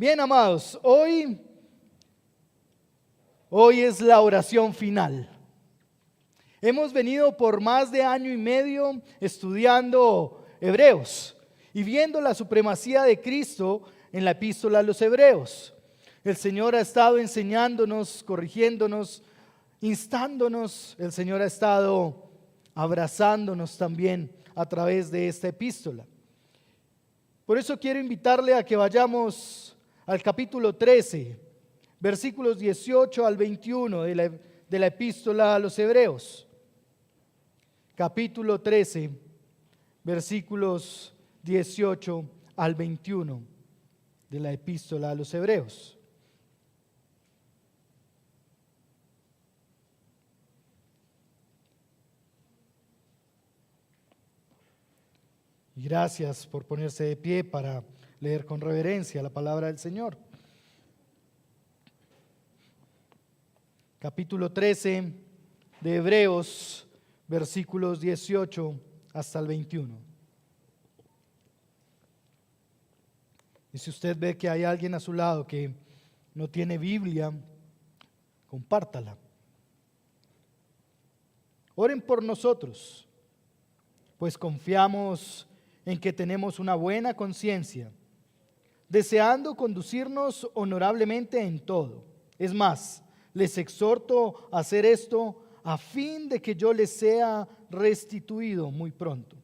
Bien, amados, hoy es la oración final. Hemos venido por más de año y medio estudiando Hebreos y viendo la supremacía de Cristo en la epístola a los Hebreos. El Señor ha estado enseñándonos, corrigiéndonos, instándonos. El Señor ha estado abrazándonos también a través de esta epístola. Por eso quiero invitarle a que vayamos al capítulo 13, versículos 18 al 21 de la epístola a los Hebreos. Capítulo 13, versículos 18 al 21 de la epístola a los Hebreos. Y gracias por ponerse de pie para leer con reverencia la palabra del Señor. Capítulo 13 de Hebreos, versículos 18 hasta el 21. Y si usted ve que hay alguien a su lado que no tiene Biblia, compártala. Oren por nosotros, pues confiamos en que tenemos una buena conciencia, deseando conducirnos honorablemente en todo. Es más, les exhorto a hacer esto a fin de que yo les sea restituido muy pronto.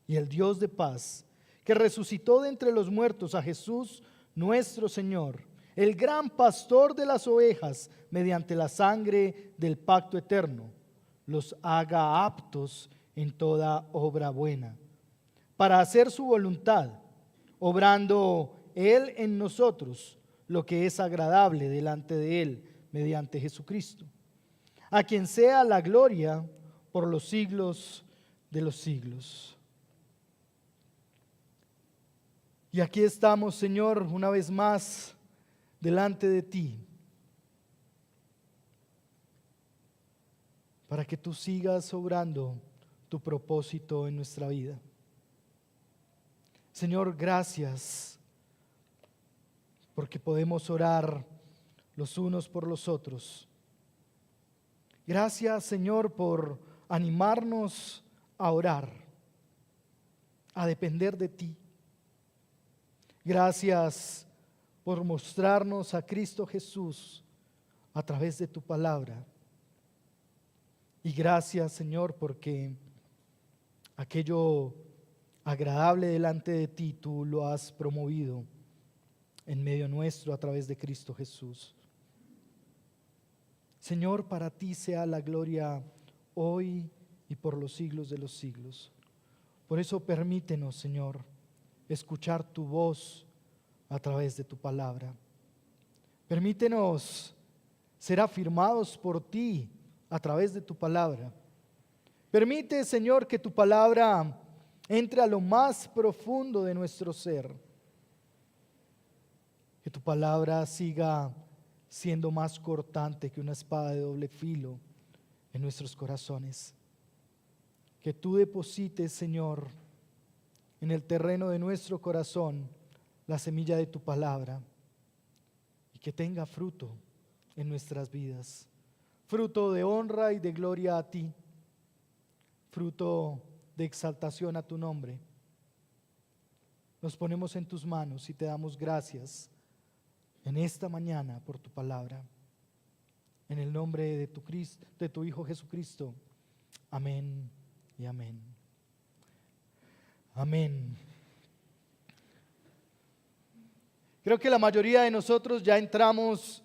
Y el Dios de paz, que resucitó de entre los muertos a Jesús nuestro Señor, el gran pastor de las ovejas, mediante la sangre del pacto eterno, los haga aptos en toda obra buena, para hacer su voluntad, obrando Él en nosotros lo que es agradable delante de Él, mediante Jesucristo, a quien sea la gloria por los siglos de los siglos. Y aquí estamos, Señor, una vez más delante de ti, para que tú sigas obrando tu propósito en nuestra vida. Señor, gracias porque podemos orar los unos por los otros. Gracias, Señor, por animarnos a orar, a depender de ti. Gracias por mostrarnos a Cristo Jesús a través de tu palabra. Y gracias, Señor, porque aquello agradable delante de ti tú lo has promovido en medio nuestro a través de Cristo Jesús. Señor, para ti sea la gloria hoy y por los siglos de los siglos. Por eso permítenos, Señor, escuchar tu voz a través de tu palabra. Permítenos ser afirmados por ti a través de tu palabra. Permite, Señor, que tu palabra entre a lo más profundo de nuestro ser. Que tu palabra siga siendo más cortante que una espada de doble filo en nuestros corazones. Que tú deposites, Señor, en el terreno de nuestro corazón la semilla de tu palabra y que tenga fruto en nuestras vidas. Fruto de honra y de gloria a ti. Fruto de exaltación a tu nombre. Nos ponemos en tus manos y te damos gracias en esta mañana por tu palabra. En el nombre de tu Hijo Jesucristo. Amén y amén. Amén. Creo que la mayoría de nosotros ya entramos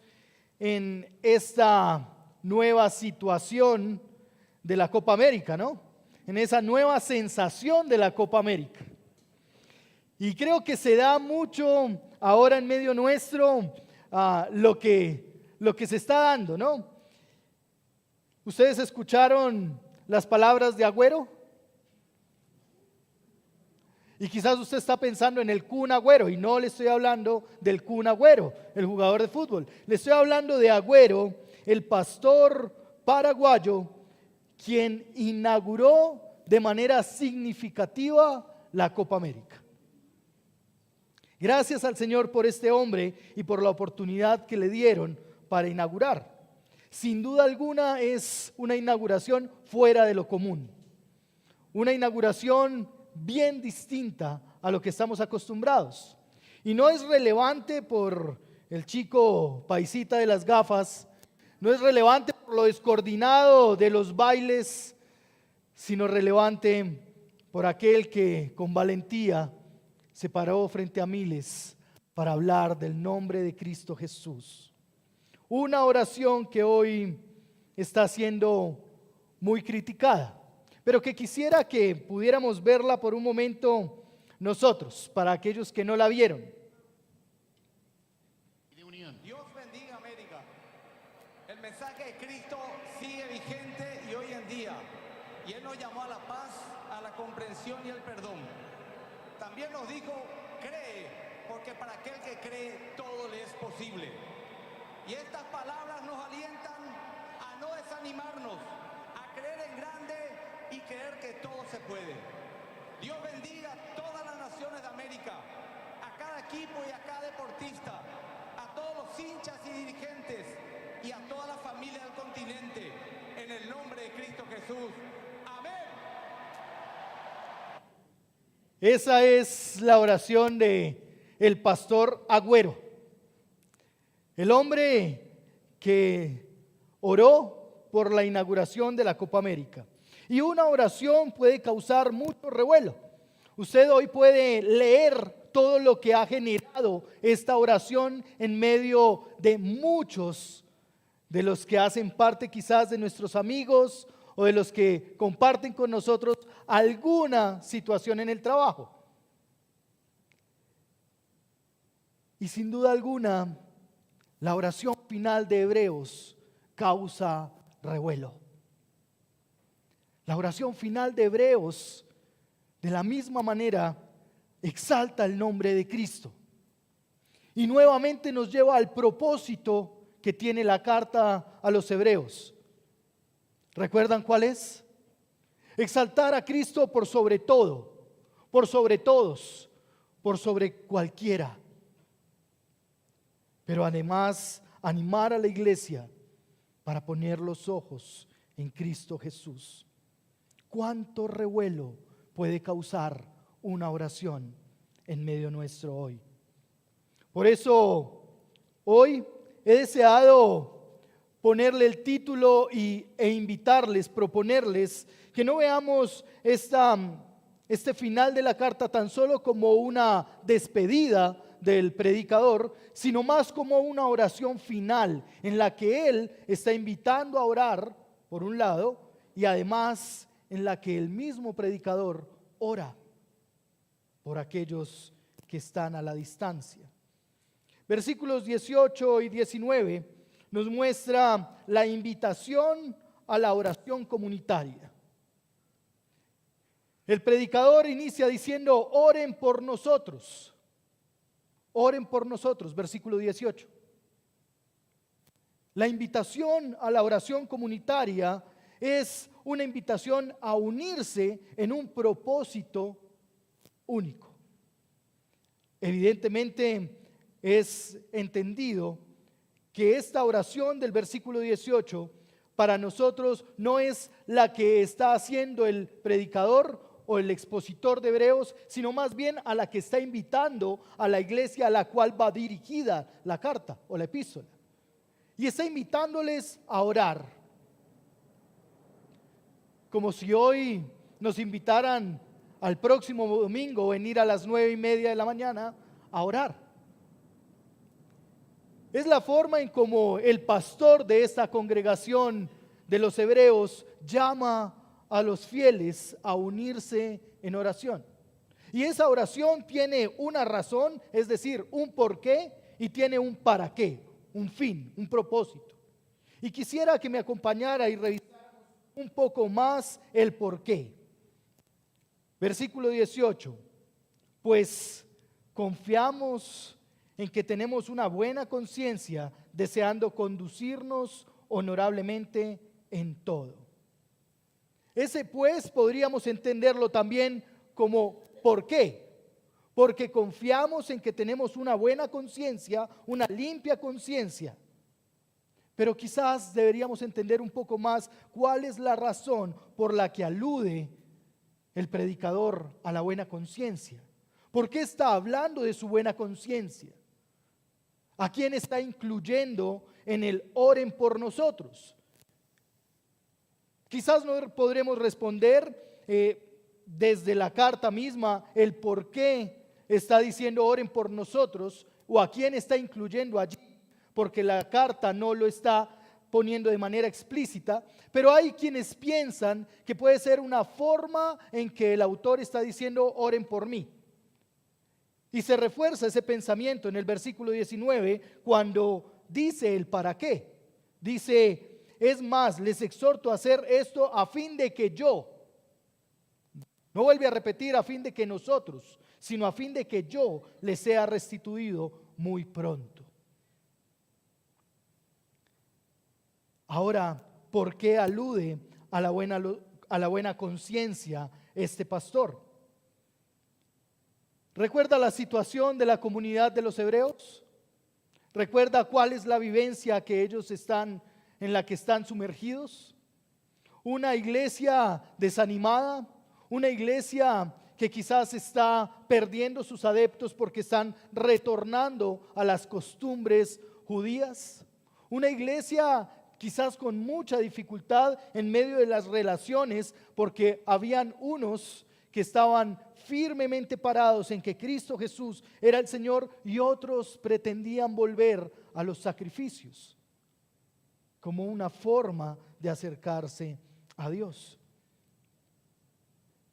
en esta nueva situación de la Copa América, ¿no? En esa nueva sensación de la Copa América. Y creo que se da mucho ahora en medio nuestro lo que se está dando, ¿no? ¿Ustedes escucharon las palabras de Agüero? Y quizás usted está pensando en el Kun Agüero, y no le estoy hablando del Kun Agüero, el jugador de fútbol. Le estoy hablando de Agüero, el pastor paraguayo, quien inauguró de manera significativa la Copa América. Gracias al Señor por este hombre y por la oportunidad que le dieron para inaugurar. Sin duda alguna es una inauguración fuera de lo común. Una inauguración bien distinta a lo que estamos acostumbrados. Y no es relevante por el chico paisita de las gafas, no es relevante por lo descoordinado de los bailes, sino relevante por aquel que con valentía se paró frente a miles para hablar del nombre de Cristo Jesús. Una oración que hoy está siendo muy criticada, pero que quisiera que pudiéramos verla por un momento nosotros, para aquellos que no la vieron. Dios bendiga América. El mensaje de Cristo sigue vigente y hoy en día. Y Él nos llamó a la paz, a la comprensión y el perdón. También nos dijo, cree, porque para aquel que cree todo le es posible. Y estas palabras nos alientan a no desanimarnos, a creer en grande y creer que todo se puede. Dios bendiga a todas las naciones de América, a cada equipo y a cada deportista, a todos los hinchas y dirigentes y a toda la familia del continente, en el nombre de Cristo Jesús. Amén. Esa es la oración de el pastor Agüero, el hombre que oró por la inauguración de la Copa América. Y una oración puede causar mucho revuelo. Usted hoy puede leer todo lo que ha generado esta oración en medio de muchos de los que hacen parte quizás de nuestros amigos o de los que comparten con nosotros alguna situación en el trabajo. Y sin duda alguna, la oración final de Hebreos causa revuelo. La oración final de Hebreos, de la misma manera, exalta el nombre de Cristo. Y nuevamente nos lleva al propósito que tiene la carta a los Hebreos. ¿Recuerdan cuál es? Exaltar a Cristo por sobre todo, por sobre todos, por sobre cualquiera. Pero además, animar a la iglesia para poner los ojos en Cristo Jesús. ¿Cuánto revuelo puede causar una oración en medio nuestro hoy? Por eso, hoy he deseado ponerle el título e invitarles, proponerles que no veamos este final de la carta tan solo como una despedida del predicador, sino más como una oración final en la que él está invitando a orar, por un lado, y además en la que el mismo predicador ora por aquellos que están a la distancia. Versículos 18 y 19 nos muestra la invitación a la oración comunitaria. El predicador inicia diciendo, oren por nosotros. Oren por nosotros, versículo 18. La invitación a la oración comunitaria es una invitación a unirse en un propósito único. Evidentemente es entendido que esta oración del versículo 18 para nosotros no es la que está haciendo el predicador o el expositor de Hebreos, sino más bien a la que está invitando a la iglesia a la cual va dirigida la carta o la epístola. Y está invitándoles a orar. Como si hoy nos invitaran al próximo domingo venir a las 9:30 de la mañana a orar. Es la forma en como el pastor de esta congregación de los hebreos llama a los fieles a unirse en oración. Y esa oración tiene una razón, es decir, un porqué, y tiene un para qué, un fin, un propósito. Y quisiera que me acompañara y revisáramos un poco más el porqué. Versículo 18. Pues confiamos en que tenemos una buena conciencia, deseando conducirnos honorablemente en todo. Ese pues podríamos entenderlo también como ¿por qué? porque confiamos en que tenemos una buena conciencia, una limpia conciencia. Pero quizás deberíamos entender un poco más cuál es la razón por la que alude el predicador a la buena conciencia. ¿Por qué está hablando de su buena conciencia? ¿A quién está incluyendo en el oren por nosotros? Quizás no podremos responder desde la carta misma el por qué está diciendo oren por nosotros o a quién está incluyendo allí, porque la carta no lo está poniendo de manera explícita, pero hay quienes piensan que puede ser una forma en que el autor está diciendo oren por mí. Y se refuerza ese pensamiento en el versículo 19 cuando dice el para qué. Dice, es más, les exhorto a hacer esto a fin de que yo, no vuelve a repetir a fin de que nosotros, sino a fin de que yo les sea restituido muy pronto. Ahora, ¿por qué alude a la buena conciencia este pastor? ¿Recuerda la situación de la comunidad de los hebreos? ¿Recuerda cuál es la vivencia en la que están sumergidos? Una iglesia desanimada, una iglesia que quizás está perdiendo sus adeptos porque están retornando a las costumbres judías. Una iglesia quizás con mucha dificultad en medio de las relaciones porque habían unos que estaban firmemente parados en que Cristo Jesús era el Señor y otros pretendían volver a los sacrificios como una forma de acercarse a Dios.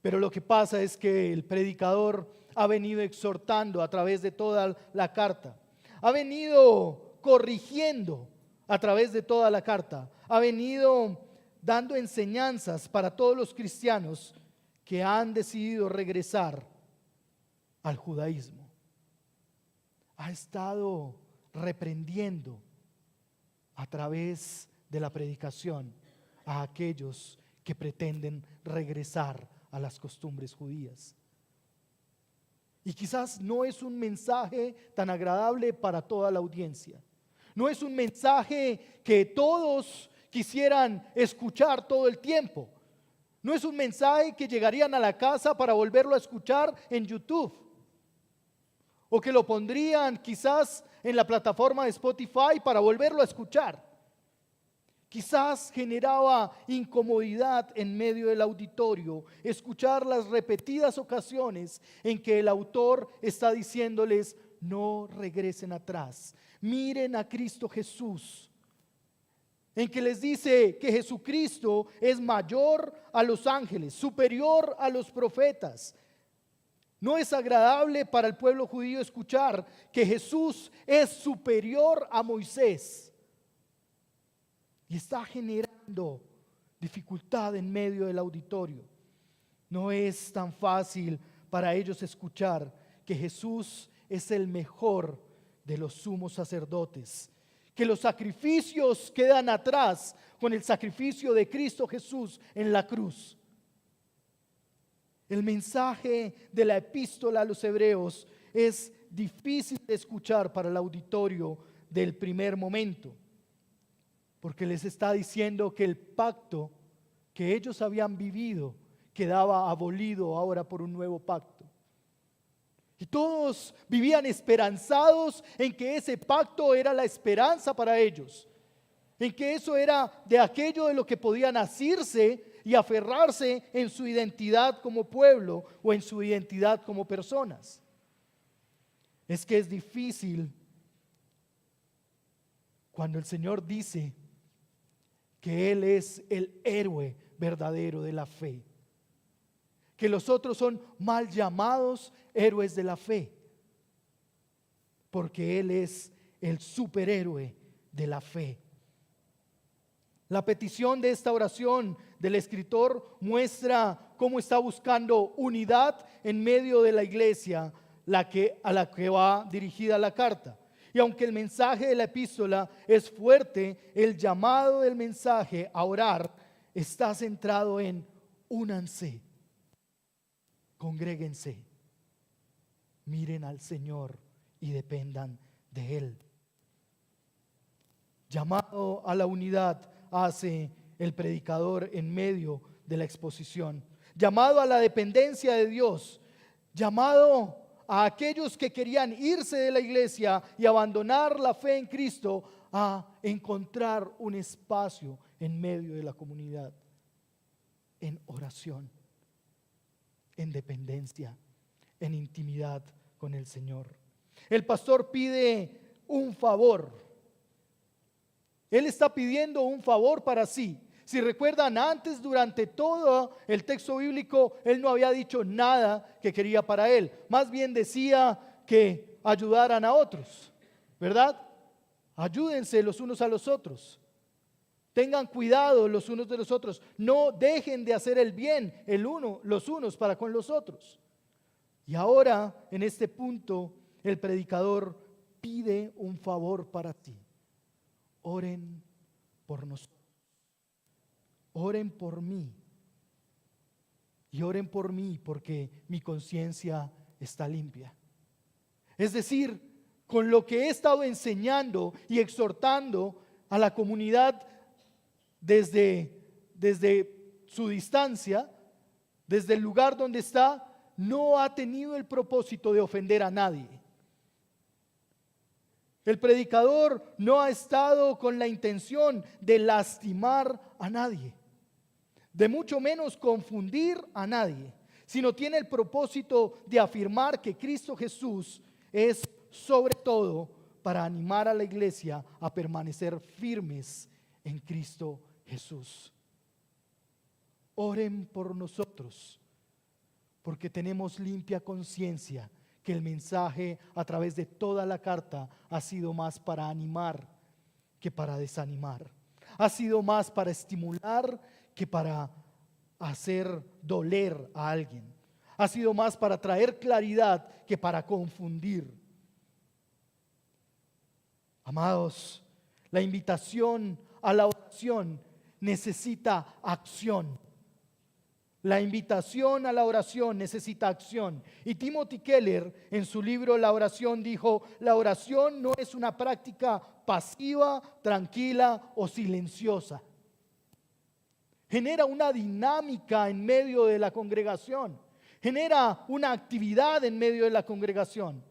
Pero lo que pasa es que el predicador ha venido exhortando a través de toda la carta, ha venido corrigiendo a través de toda la carta, ha venido dando enseñanzas para todos los cristianos que han decidido regresar al judaísmo. Ha estado reprendiendo a través de la predicación a aquellos que pretenden regresar a las costumbres judías. Y quizás no es un mensaje tan agradable para toda la audiencia. No es un mensaje que todos quisieran escuchar todo el tiempo. No es un mensaje que llegarían a la casa para volverlo a escuchar en YouTube. O que lo pondrían quizás en la plataforma de Spotify para volverlo a escuchar. Quizás generaba incomodidad en medio del auditorio escuchar las repetidas ocasiones en que el autor está diciéndoles: no regresen atrás, miren a Cristo Jesús. En que les dice que Jesucristo es mayor a los ángeles, superior a los profetas. No es agradable para el pueblo judío escuchar que Jesús es superior a Moisés. Y está generando dificultad en medio del auditorio. No es tan fácil para ellos escuchar que Jesús es el mejor de los sumos sacerdotes, que los sacrificios quedan atrás con el sacrificio de Cristo Jesús en la cruz. El mensaje de la epístola a los hebreos es difícil de escuchar para el auditorio del primer momento, porque les está diciendo que el pacto que ellos habían vivido quedaba abolido ahora por un nuevo pacto. Y todos vivían esperanzados en que ese pacto era la esperanza para ellos, en que eso era de aquello de lo que podían asirse y aferrarse en su identidad como pueblo o en su identidad como personas. Es que es difícil cuando el Señor dice que Él es el héroe verdadero de la fe, que los otros son mal llamados héroes de la fe, porque Él es el superhéroe de la fe. La petición de esta oración del escritor muestra cómo está buscando unidad en medio de la iglesia a la que va dirigida la carta. Y aunque el mensaje de la epístola es fuerte, el llamado del mensaje a orar está centrado en únanse, congréguense, miren al Señor y dependan de Él. Llamado a la unidad hace el predicador en medio de la exposición. Llamado a la dependencia de Dios. Llamado a aquellos que querían irse de la iglesia y abandonar la fe en Cristo a encontrar un espacio en medio de la comunidad, en oración, en dependencia, en intimidad con el Señor. El pastor pide un favor. Él está pidiendo un favor para sí. Si recuerdan, antes, durante todo el texto bíblico, él no había dicho nada que quería para él. Más bien decía que ayudaran a otros, ¿verdad? Ayúdense los unos a los otros. Tengan cuidado los unos de los otros. No dejen de hacer el bien los unos para con los otros. Y ahora, en este punto, el predicador pide un favor para ti. Oren por nosotros. Oren por mí. Y oren por mí porque mi conciencia está limpia. Es decir, con lo que he estado enseñando y exhortando a la comunidad desde su distancia, desde el lugar donde está, no ha tenido el propósito de ofender a nadie. El predicador no ha estado con la intención de lastimar a nadie, de mucho menos confundir a nadie, sino tiene el propósito de afirmar que Cristo Jesús es sobre todo para animar a la iglesia a permanecer firmes en Cristo Jesús. Oren por nosotros, porque tenemos limpia conciencia que el mensaje a través de toda la carta ha sido más para animar que para desanimar. Ha sido más para estimular que para hacer doler a alguien. Ha sido más para traer claridad que para confundir. Amados, la invitación a la oración necesita acción. La invitación a la oración necesita acción. Y Timothy Keller, en su libro La oración, dijo: la oración no es una práctica pasiva, tranquila o silenciosa. Genera una dinámica en medio de la congregación. Genera una actividad en medio de la congregación.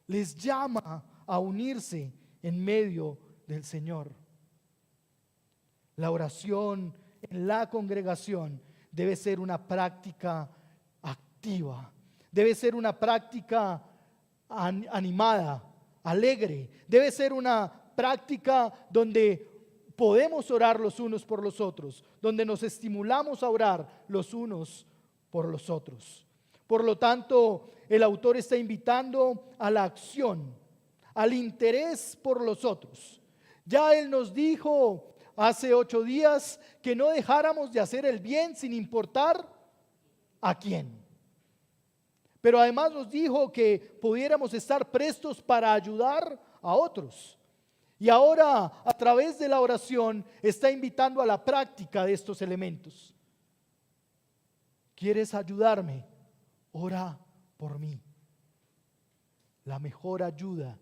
Les llama a unirse en medio del Señor. La oración en la congregación debe ser una práctica activa, debe ser una práctica animada, alegre, debe ser una práctica donde podemos orar los unos por los otros, donde nos estimulamos a orar los unos por los otros. Por lo tanto, el autor está invitando a la acción, al interés por los otros. Ya él nos dijo hace 8 días que no dejáramos de hacer el bien sin importar a quién. Pero además nos dijo que pudiéramos estar prestos para ayudar a otros. Y ahora, a través de la oración, está invitando a la práctica de estos elementos. ¿Quieres ayudarme? Ora por mí. La mejor ayuda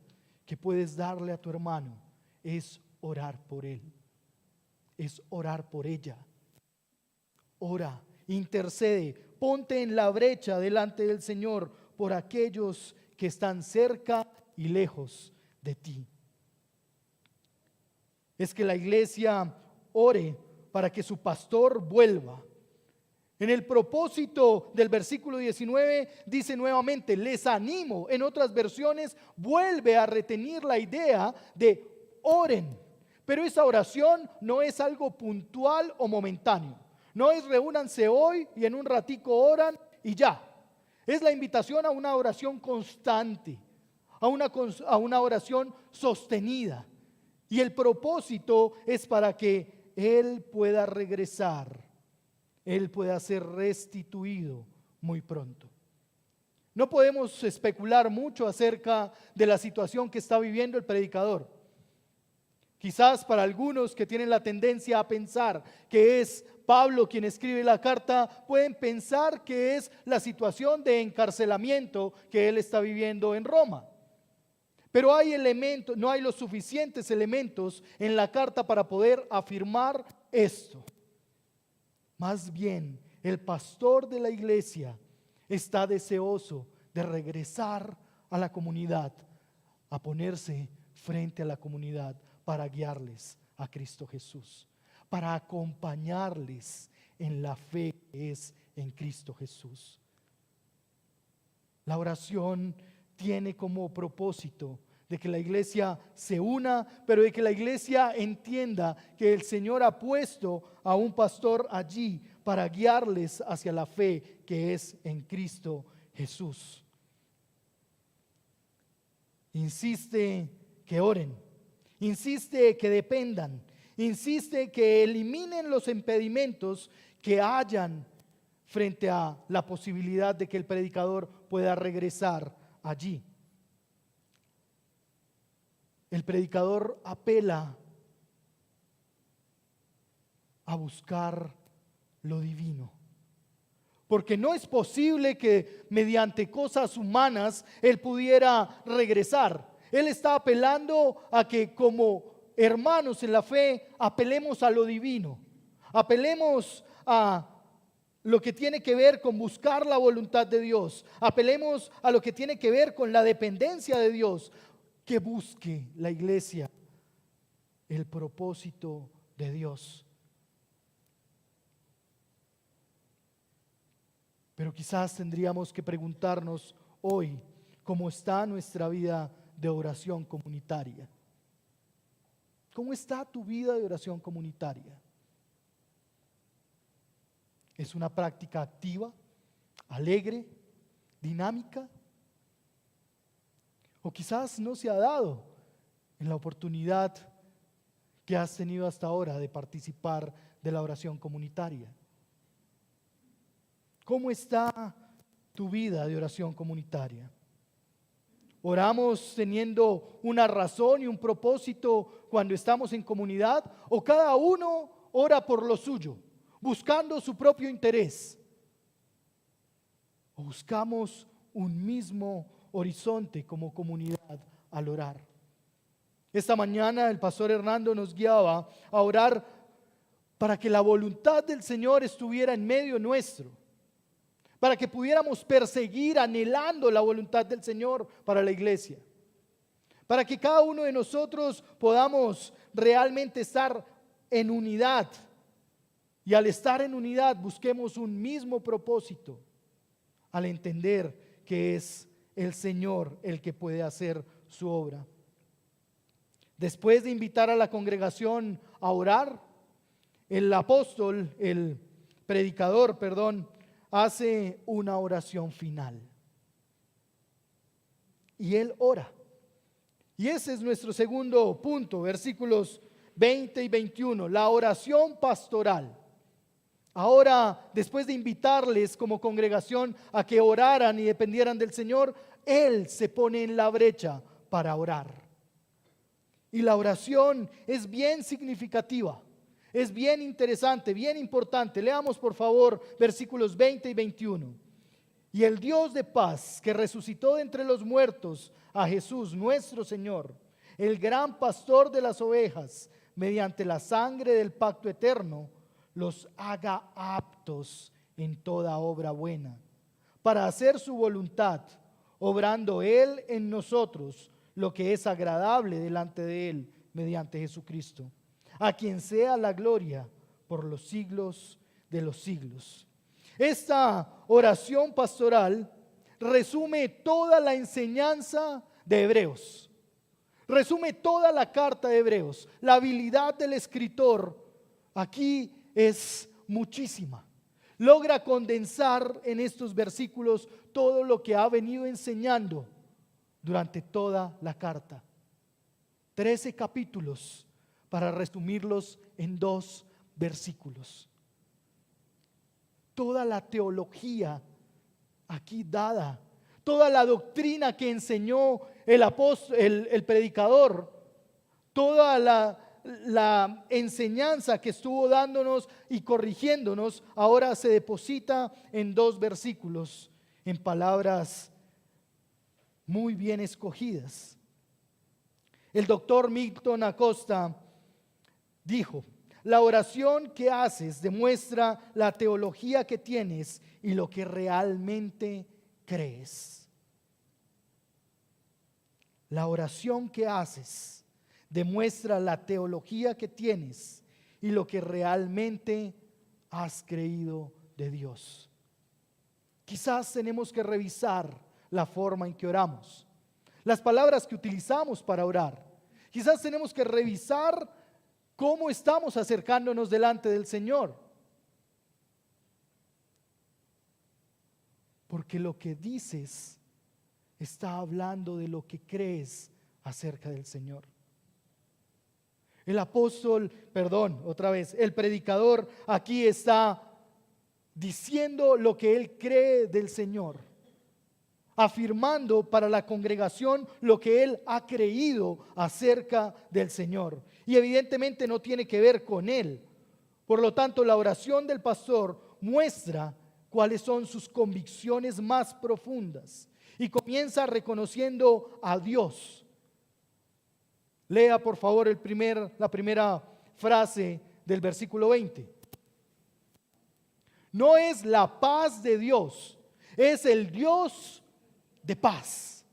que puedes darle a tu hermano es orar por él. Es orar por ella. Ora, intercede, ponte en la brecha delante del Señor por aquellos que están cerca y lejos de ti. Es que la iglesia ore para que su pastor vuelva. En el propósito del versículo 19 dice nuevamente: les animo. En otras versiones vuelve a retener la idea de oren. Pero esa oración no es algo puntual o momentáneo. No es reúnanse hoy y en un ratico oran y ya. Es la invitación a una oración constante, a una oración sostenida. Y el propósito es para que Él pueda regresar, Él pueda ser restituido muy pronto. No podemos especular mucho acerca de la situación que está viviendo el predicador. Quizás para algunos que tienen la tendencia a pensar que es Pablo, quien escribe la carta, pueden pensar que es la situación de encarcelamiento que él está viviendo en Roma. Pero hay elementos, no hay los suficientes elementos en la carta para poder afirmar esto. Más bien, el pastor de la iglesia está deseoso de regresar a la comunidad, a ponerse frente a la comunidad para guiarles a Cristo Jesús, para acompañarles en la fe que es en Cristo Jesús. La oración tiene como propósito de que la iglesia se una, pero de que la iglesia entienda que el Señor ha puesto a un pastor allí para guiarles hacia la fe que es en Cristo Jesús. Insiste que oren, insiste que dependan, insiste que eliminen los impedimentos que hayan frente a la posibilidad de que el predicador pueda regresar allí. El predicador apela a buscar lo divino, porque no es posible que mediante cosas humanas él pudiera regresar. Él está apelando a que como hermanos en la fe apelemos a lo divino, apelemos a lo que tiene que ver con buscar la voluntad de Dios, apelemos a lo que tiene que ver con la dependencia de Dios, que busque la iglesia el propósito de Dios. Pero quizás tendríamos que preguntarnos hoy cómo está nuestra vida de oración comunitaria. ¿Cómo está tu vida de oración comunitaria? ¿Es una práctica activa, alegre, dinámica? O quizás no se ha dado en la oportunidad que has tenido hasta ahora de participar de la oración comunitaria. ¿Cómo está tu vida de oración comunitaria? ¿Oramos teniendo una razón y un propósito cuando estamos en comunidad? ¿O cada uno ora por lo suyo, buscando su propio interés? ¿O buscamos un mismo horizonte como comunidad al orar? Esta mañana el pastor Hernando nos guiaba a orar para que la voluntad del Señor estuviera en medio nuestro, para que pudiéramos perseguir anhelando la voluntad del Señor para la iglesia, para que cada uno de nosotros podamos realmente estar en unidad, y al estar en unidad busquemos un mismo propósito, al entender que es el Señor el que puede hacer su obra. Después de invitar a la congregación a orar, el predicador, hace una oración final. Y él ora. Y ese es nuestro segundo punto, versículos 20 y 21, la oración pastoral. Ahora, después de invitarles como congregación a que oraran y dependieran del Señor, Él se pone en la brecha para orar. Y la oración es bien significativa, es bien interesante, bien importante. Leamos por favor versículos 20 y 21. Y el Dios de paz, que resucitó de entre los muertos a Jesús nuestro Señor, el gran pastor de las ovejas, mediante la sangre del pacto eterno, los haga aptos en toda obra buena, para hacer su voluntad, obrando Él en nosotros lo que es agradable delante de Él, mediante Jesucristo, a quien sea la gloria por los siglos de los siglos. Esta oración pastoral resume toda la enseñanza de Hebreos, resume toda la carta de Hebreos. La habilidad del escritor aquí es muchísima. Logra condensar en estos versículos todo lo que ha venido enseñando durante toda la carta. 13 capítulos para resumirlos en 2 versículos. Toda la teología aquí dada, toda la doctrina que enseñó el predicador, toda la enseñanza que estuvo dándonos y corrigiéndonos, ahora se deposita en 2 versículos, en palabras muy bien escogidas. El doctor Milton Acosta dijo: la oración que haces demuestra la teología que tienes y lo que realmente crees. La oración que haces demuestra la teología que tienes y lo que realmente has creído de Dios. Quizás tenemos que revisar la forma en que oramos, las palabras que utilizamos para orar. Quizás tenemos que revisar cómo estamos acercándonos delante del Señor. Porque lo que dices está hablando de lo que crees acerca del Señor. El el predicador aquí está diciendo lo que él cree del Señor, afirmando para la congregación lo que él ha creído acerca del Señor. Y evidentemente no tiene que ver con él. Por lo tanto, la oración del pastor muestra cuáles son sus convicciones más profundas y comienza reconociendo a Dios. Lea por favor la primera frase del versículo 20. No es la paz de Dios, es el Dios de paz.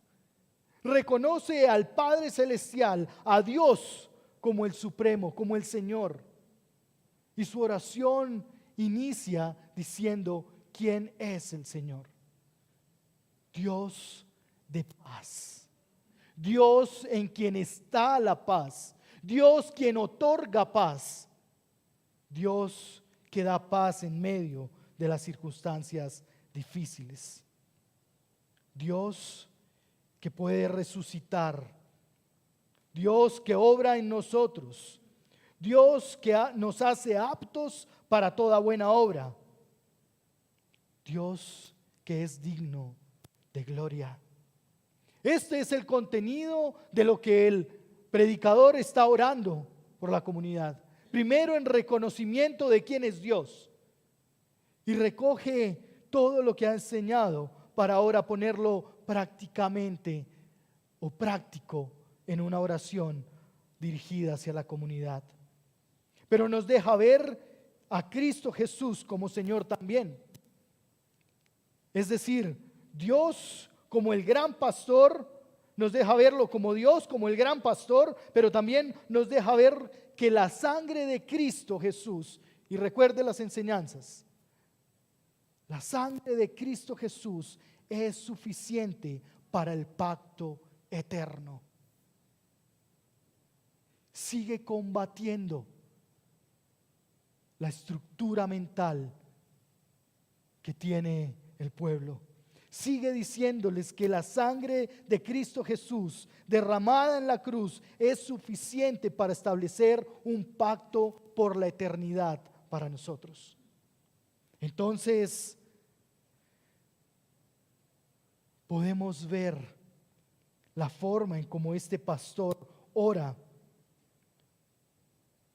Reconoce al Padre Celestial, a Dios como el Supremo, como el Señor. Y su oración inicia diciendo: ¿quién es el Señor? Dios de paz. Dios en quien está la paz. Dios quien otorga paz. Dios que da paz en medio de las circunstancias difíciles. Dios que puede resucitar. Dios que obra en nosotros. Dios que nos hace aptos para toda buena obra. Dios que es digno de gloria. Este es el contenido de lo que el predicador está orando por la comunidad. Primero, en reconocimiento de quién es Dios. Y recoge todo lo que ha enseñado para ahora ponerlo prácticamente o práctico en una oración dirigida hacia la comunidad. Pero nos deja ver a Cristo Jesús como Señor también. Es decir, Dios como el gran pastor, nos deja verlo como Dios, como el gran pastor, pero también nos deja ver que la sangre de Cristo Jesús, y recuerde las enseñanzas, la sangre de Cristo Jesús es suficiente para el pacto eterno. Sigue combatiendo la estructura mental que tiene el pueblo. Sigue diciéndoles que la sangre de Cristo Jesús derramada en la cruz es suficiente para establecer un pacto por la eternidad para nosotros. Entonces, podemos ver la forma en cómo este pastor ora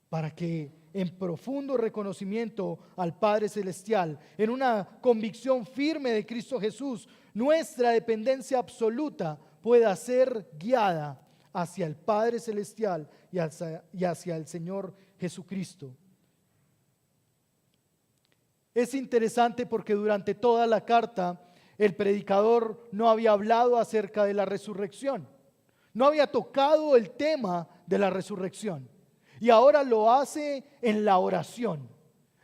para que en profundo reconocimiento al Padre Celestial, en una convicción firme de Cristo Jesús, nuestra dependencia absoluta pueda ser guiada hacia el Padre Celestial y hacia el Señor Jesucristo. Es interesante porque durante toda la carta el predicador no había hablado acerca de la resurrección, no había tocado el tema de la resurrección. Y ahora lo hace en la oración.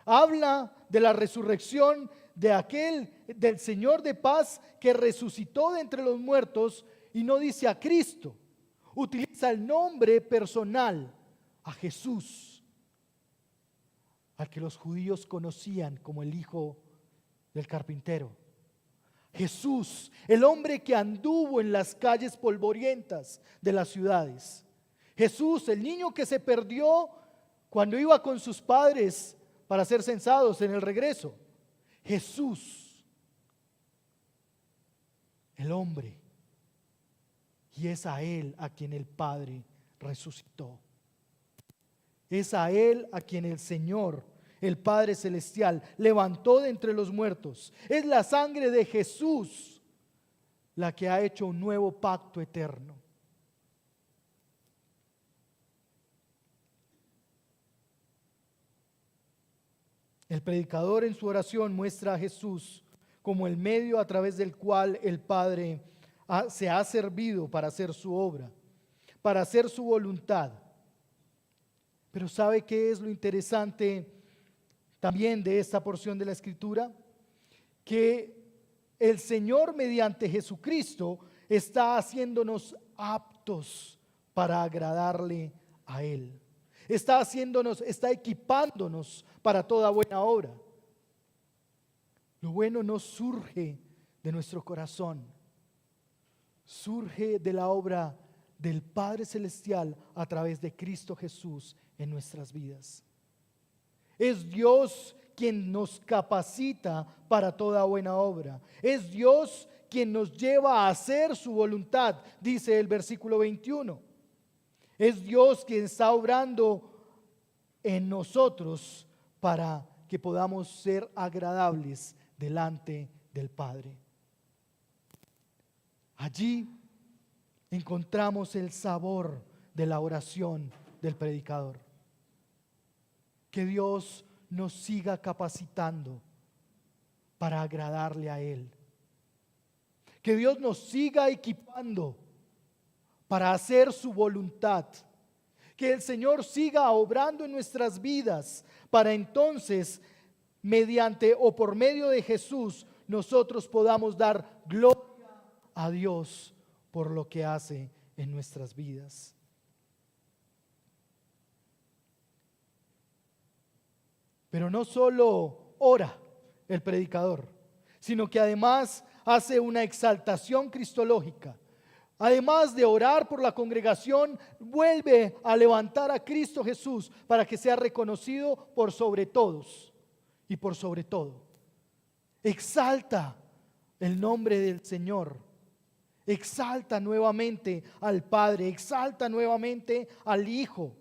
Habla de la resurrección del Señor de paz que resucitó de entre los muertos y no dice a Cristo. Utiliza el nombre personal, a Jesús, al que los judíos conocían como el hijo del carpintero. Jesús, el hombre que anduvo en las calles polvorientas de las ciudades. Jesús, el niño que se perdió cuando iba con sus padres para ser censados en el regreso. Jesús, el hombre. Y es a Él a quien el Padre resucitó. Es a Él a quien el Señor, el Padre Celestial, levantó de entre los muertos. Es la sangre de Jesús la que ha hecho un nuevo pacto eterno. El predicador en su oración muestra a Jesús como el medio a través del cual el Padre se ha servido para hacer su obra, para hacer su voluntad. Pero ¿sabe qué es lo interesante también de esta porción de la Escritura? Que el Señor mediante Jesucristo está haciéndonos aptos para agradarle a Él. Está equipándonos para toda buena obra. Lo bueno no surge de nuestro corazón, surge de la obra del Padre Celestial a través de Cristo Jesús en nuestras vidas. Es Dios quien nos capacita para toda buena obra. Es Dios quien nos lleva a hacer su voluntad, dice el versículo 21. Es Dios quien está obrando en nosotros para que podamos ser agradables delante del Padre. Allí encontramos el sabor de la oración del predicador. Que Dios nos siga capacitando para agradarle a Él. Que Dios nos siga equipando para hacer su voluntad. Que el Señor siga obrando en nuestras vidas para entonces, mediante o por medio de Jesús, nosotros podamos dar gloria a Dios por lo que hace en nuestras vidas. Pero no solo ora el predicador, sino que además hace una exaltación cristológica. Además de orar por la congregación, vuelve a levantar a Cristo Jesús para que sea reconocido por sobre todos y por sobre todo. Exalta el nombre del Señor. Exalta nuevamente al Padre, exalta nuevamente al Hijo.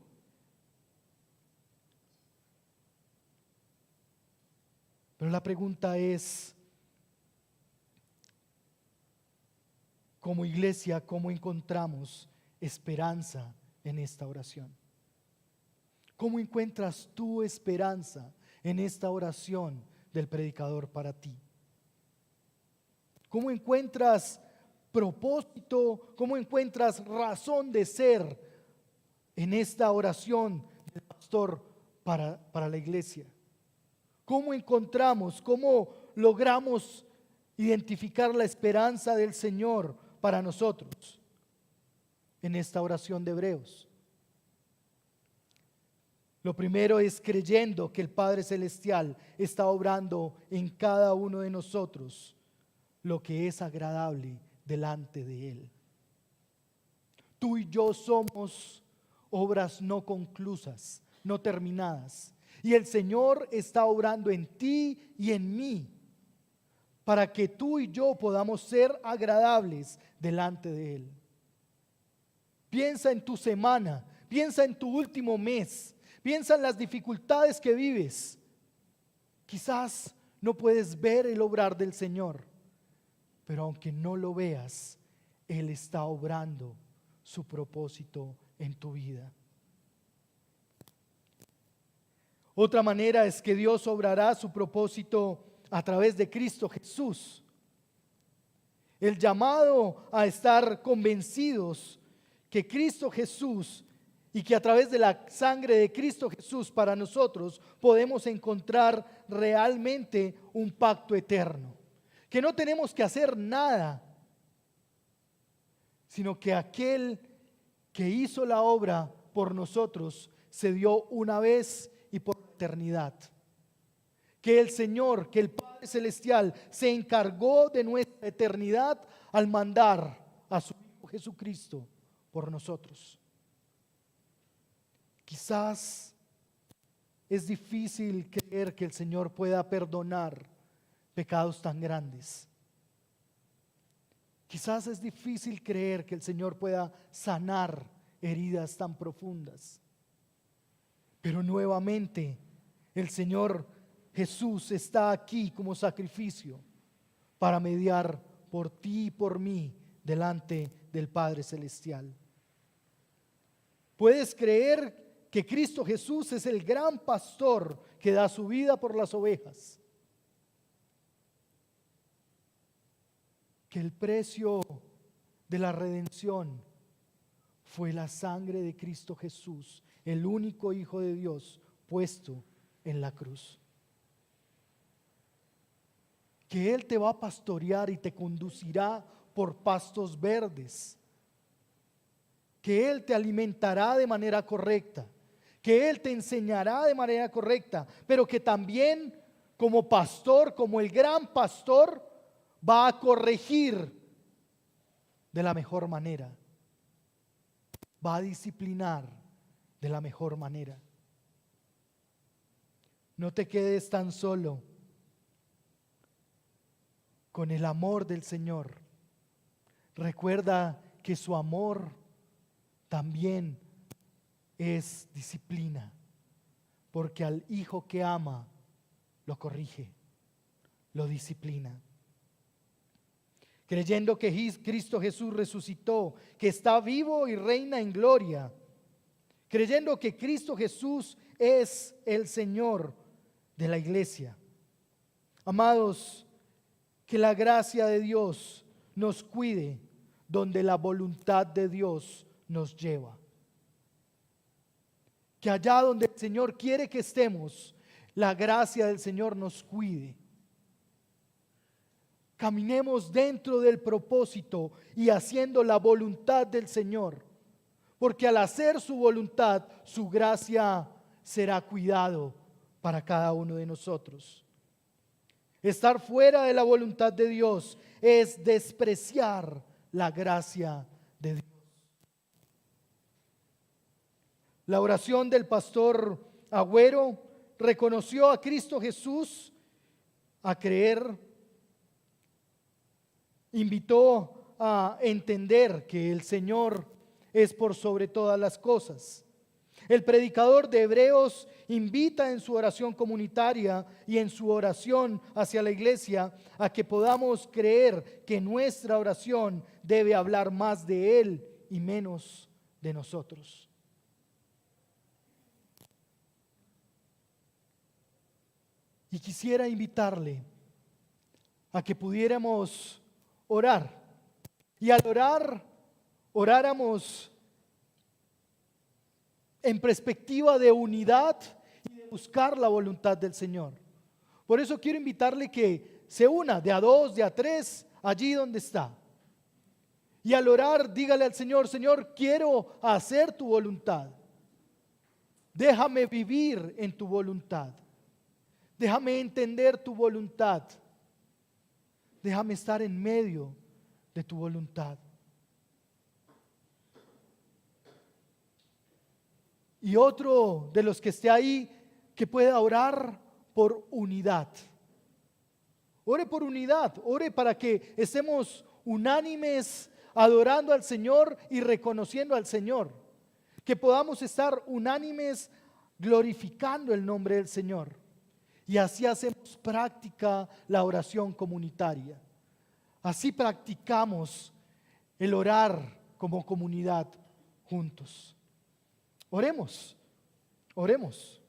Pero la pregunta es, como iglesia, ¿cómo encontramos esperanza en esta oración? ¿Cómo encuentras tu esperanza en esta oración del predicador para ti? ¿Cómo encuentras propósito? ¿Cómo encuentras razón de ser en esta oración del pastor para la iglesia? ¿Cómo encontramos, cómo logramos identificar la esperanza del Señor para nosotros en esta oración de Hebreos? Lo primero es creyendo que el Padre Celestial está obrando en cada uno de nosotros lo que es agradable delante de Él. Tú y yo somos obras no conclusas, no terminadas. Y el Señor está obrando en ti y en mí para que tú y yo podamos ser agradables delante de Él. Piensa en tu semana, piensa en tu último mes, piensa en las dificultades que vives. Quizás no puedes ver el obrar del Señor, pero aunque no lo veas, Él está obrando su propósito en tu vida. Otra manera es que Dios obrará su propósito a través de Cristo Jesús. El llamado a estar convencidos que Cristo Jesús y que a través de la sangre de Cristo Jesús para nosotros podemos encontrar realmente un pacto eterno. Que no tenemos que hacer nada, sino que aquel que hizo la obra por nosotros se dio una vez y por eternidad. Que el Señor, que el Padre Celestial se encargó de nuestra eternidad al mandar a su Hijo Jesucristo por nosotros. Quizás es difícil creer que el Señor pueda perdonar pecados tan grandes. Quizás es difícil creer que el Señor pueda sanar heridas tan profundas. Pero nuevamente el Señor Jesús está aquí como sacrificio para mediar por ti y por mí delante del Padre Celestial. ¿Puedes creer que Cristo Jesús es el gran pastor que da su vida por las ovejas? Que el precio de la redención fue la sangre de Cristo Jesús, el único Hijo de Dios, puesto en la cruz. Que Él te va a pastorear y te conducirá por pastos verdes. Que Él te alimentará de manera correcta. Que Él te enseñará de manera correcta. Pero que también como pastor, como el gran pastor, va a corregir de la mejor manera. Va a disciplinar de la mejor manera. No te quedes tan solo con el amor del Señor. Recuerda que su amor también es disciplina, porque al hijo que ama lo corrige, lo disciplina. Creyendo que Cristo Jesús resucitó, que está vivo y reina en gloria, creyendo que Cristo Jesús es el Señor de la iglesia. Amados, que la gracia de Dios nos cuide donde la voluntad de Dios nos lleva. Que allá donde el Señor quiere que estemos, la gracia del Señor nos cuide. Caminemos dentro del propósito y haciendo la voluntad del Señor, porque al hacer su voluntad, su gracia será cuidado para cada uno de nosotros. Estar fuera de la voluntad de Dios es despreciar la gracia de Dios. La oración del pastor Agüero reconoció a Cristo Jesús a creer, invitó a entender que el Señor es por sobre todas las cosas. El predicador de Hebreos invita en su oración comunitaria y en su oración hacia la iglesia a que podamos creer que nuestra oración debe hablar más de Él y menos de nosotros. Y quisiera invitarle a que pudiéramos orar. Y al orar, oráramos en perspectiva de unidad y de buscar la voluntad del Señor. Por eso quiero invitarle que se una de a dos, de a tres, allí donde está. Y al orar, dígale al Señor: Señor, quiero hacer tu voluntad. Déjame vivir en tu voluntad. Déjame entender tu voluntad. Déjame estar en medio de tu voluntad. Y otro de los que esté ahí que pueda orar por unidad. Ore por unidad, ore para que estemos unánimes adorando al Señor y reconociendo al Señor. Que podamos estar unánimes glorificando el nombre del Señor. Y así hacemos práctica la oración comunitaria. Así practicamos el orar como comunidad juntos. Oremos, oremos.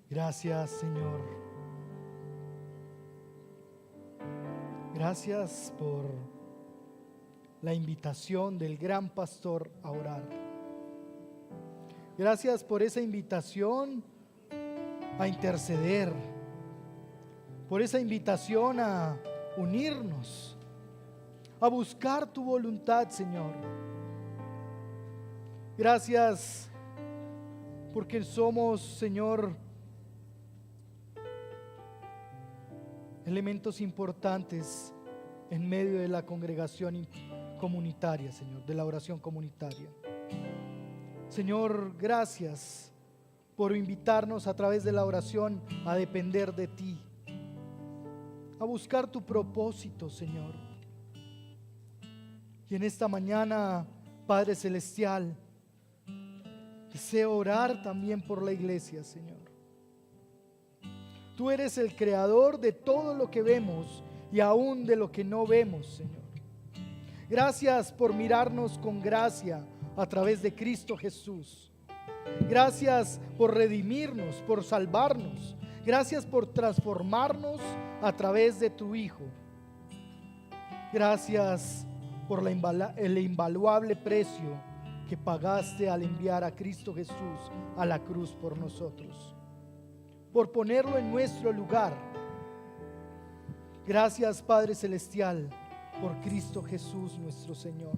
Gracias, Señor. Gracias por la invitación del gran pastor a orar. Gracias por esa invitación a interceder, por esa invitación a unirnos, a buscar tu voluntad, Señor. Gracias porque somos, Señor, elementos importantes en medio de la congregación comunitaria, Señor, de la oración comunitaria. Señor, gracias por invitarnos a través de la oración a depender de ti, a buscar tu propósito, Señor. Y en esta mañana, Padre Celestial, deseo orar también por la iglesia, Señor. Tú eres el creador de todo lo que vemos y aún de lo que no vemos, Señor. Gracias por mirarnos con gracia a través de Cristo Jesús. Gracias por redimirnos, por salvarnos. Gracias por transformarnos a través de tu Hijo. Gracias por el invaluable precio que pagaste al enviar a Cristo Jesús a la cruz por nosotros, por ponerlo en nuestro lugar. Gracias, Padre Celestial, por Cristo Jesús nuestro Señor.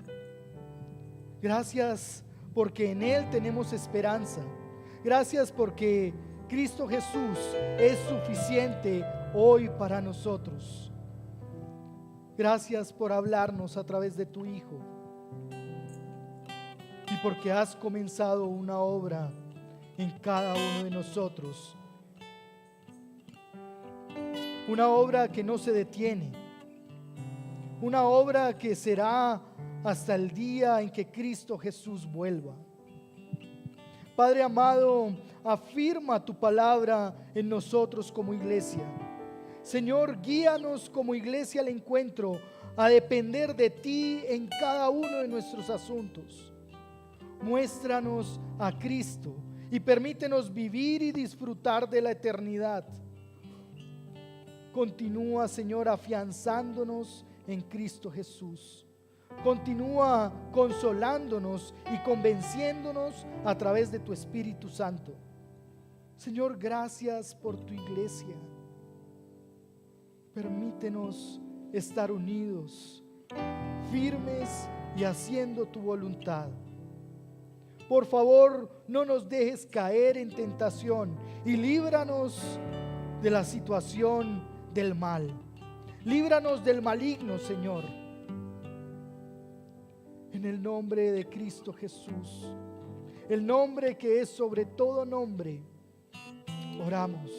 Gracias porque en Él tenemos esperanza. Gracias porque Cristo Jesús es suficiente hoy para nosotros. Gracias por hablarnos a través de tu Hijo y porque has comenzado una obra en cada uno de nosotros. Una obra que no se detiene, una obra que será hasta el día en que Cristo Jesús vuelva. Padre amado, afirma tu palabra en nosotros como iglesia. Señor, guíanos como iglesia al encuentro, a depender de ti en cada uno de nuestros asuntos. Muéstranos a Cristo y permítenos vivir y disfrutar de la eternidad. Continúa, Señor, afianzándonos en Cristo Jesús. Continúa consolándonos y convenciéndonos a través de tu Espíritu Santo. Señor, gracias por tu iglesia. Permítenos estar unidos, firmes y haciendo tu voluntad. Por favor, no nos dejes caer en tentación y líbranos de la situación del mal. Líbranos del maligno, Señor. En el nombre de Cristo Jesús, el nombre que es sobre todo nombre, oramos.